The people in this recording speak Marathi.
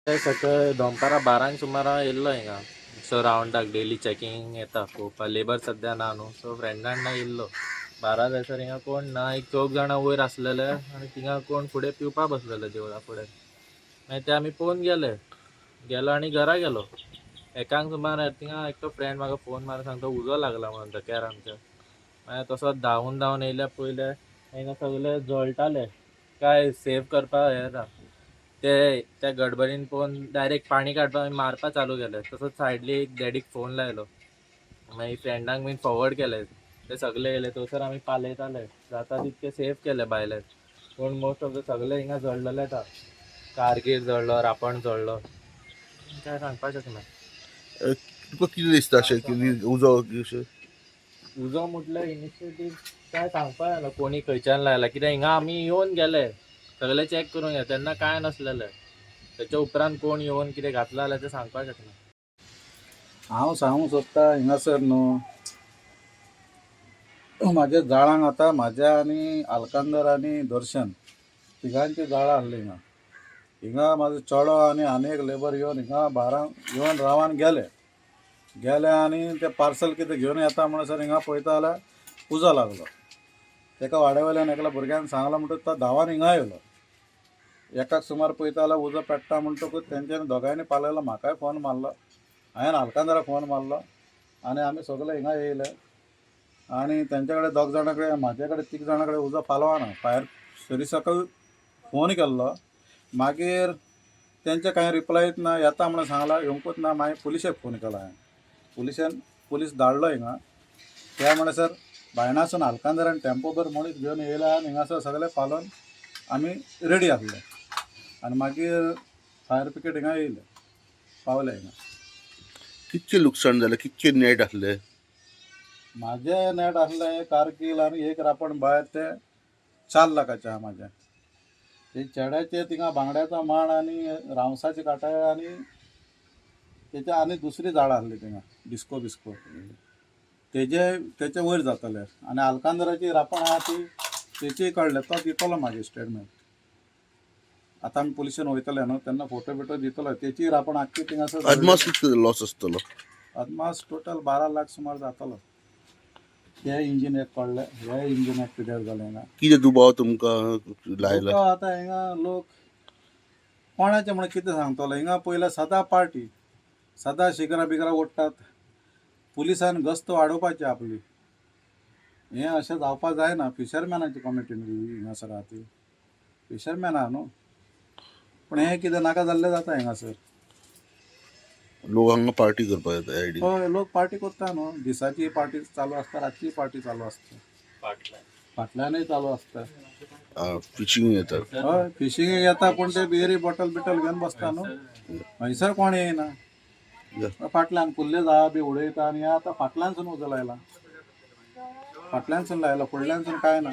ते सकाळी दनपारां 12 सुमारां येयल्लो हिंगा सो रावंडाक डेली चॅकिंग येता पळोवपा लेबर सद्या ना न्हू सो फ्रेंडांना येयल्लो 12 जायसर हिंगा कोण ना एक 4 जाणां वयर आसलेले आनी थिंगा कोण फुडें पिवपा बसलेले देवळा फुडें मागीर ते आमी पळोवन गेलो आनी घरा गेलो एकांक सुमार थिंगा एकटो फ्रेंड म्हाका फोन मारून सांगता उजो लागला म्हणून धक्यार आमच्या मागीर तसोच धांवून येयल्या पयले हिंगा सगळे जळटाले काय सेव करपा हें ना ते त्या गडबडीन पळोवन डायरेक्ट पाणी काडपा मारपा चालू केले तसोच सायडली एक डॅडीक फोन लायलो मागीर फ्रेंडांक बीन फॉवर्ड केले ते सगळे येयले थंयसर आमी पालयताले जाता तितके सेफ केले भायले पूण मोस्ट ऑफ द सगळे हिंगा जळलेले आसा कारगीर जळलो रापण जळलो काय सांगपा शकना तुका कितें दिसता अशें की उजो उजो म्हटल्यार इनिशिएटीव काय सांगपा जायना कोणी खंयच्यान लायला कित्याक हिंगा आमी येवन गेले सगळे चॅक करून घे तेन्ना काय नासलेले त्याच्या उपरांत कोण येवन कितें घातला जाल्यार ते सांगपा शकना हांव सांगूंक सोदता हिंगासर न्हू म्हाज्या जाळांक आतां म्हाज्या आनी आलकांदर आनी दर्शन तिगांची जाळां आहली हिंगा म्हाजो चेडो आनी एक लेबर येवन हिंगा 12 येवन रावान गेले आनी ते पार्सल कितें घेवन येता म्हणसर हिंगा पळयता जाल्यार उजो लागलो तेका वाड्यावयल्यान एकल्या भुरग्यान सांगलो म्हणटकूच तो धांवान हिंगा येयलो एकाक सुमार पळयता जाल्यार उजो पेट्टा म्हणटकूच तेंच्यांनी दोगांयनी पालयलो म्हाकाय फोन मारलो हांवें आलकांदराक फोन मारलो आनी आमी सगळे हिंगा येयले आनी तेंच्या कडेन 2 जाणां कडेन म्हाजे कडेन 3 जाणां कडेन उजो पालवाना फायर सर्विसाक फोन केल्लो मागीर तेंचे कांय रिप्लाय ना येता म्हणून सांगला येवंकूच ना मागीर पुलिशेक फोन केलो हांवें पुलीस धाडलो हिंगा त्या म्हणसर बायणासून आलकांदरान टेम्पो भर मनीस घेवन येयला आनी हिंगासर सगळे पालोवन आमी रेडी आसले आनी मागीर फायर ब्रिगेड हिंगा येयले पावले हिंगा कितके लुकसाण जालें कितके नेट आसले म्हाजे नेट आसले कारकील आनी एक रापण भायर ते 4 लाखाचे आहा म्हाजे ते चेड्याचे थिंगा बांगड्याचो मांड आनी रावसाची काटाय आनी तेचे आनी दुसरी झाडां आसली थिंगा डिस्को तेचे वयर जातले आनी आलकांदराची रापण आहा ती तेचीय काडले तो दितलो म्हाजे स्टेटमेंट आतां आमी पुलिशेन वयतले न्हू तेन्ना फोटो बिटो दितलो तेची रापण आख्खी थिंगासर अदमास कितलो लॉस आसतलो अदमास टोटल 12 लाख सुमार जातलो हे इंजीन एक पडले हे इंजीन एक पिड्यार जालें हिंगा कितें दुबाव तुमकां लायला लोक आतां हिंगा लोक कोणाचें म्हण कितें सांगतलो हिंगा पयलें सदां पार्टी सदां शिगरां बिगरां ओडटात पुलिसान गस्त वाडोवपाची आपली हें अशें जावपा जायना फिशरमॅनाची कमिटी हिंगासर आहा ती फिशरमॅन आहा न्हू पूण हें कितें नाका जाल्लें जाता हिंगासर लोक हांगा पार्टी करपाक येता आयडी हय लोक पार्टी करता न्हू दिसाची पार्टी चालू आसता रातची पार्टी चालू आसता फाटल्यानूय चालू आसता फिशींग येता हय फिशींग येता पूण ते बियरी बॉटल बिटल घेवन बसता न्हू हयसर कोण येयना फाटल्यान कुल्ले जाळा बी उडयता आनी आतां फाटल्यानसून उजो लायला फाटल्यानसून लायला फुडल्यानसून कांय ना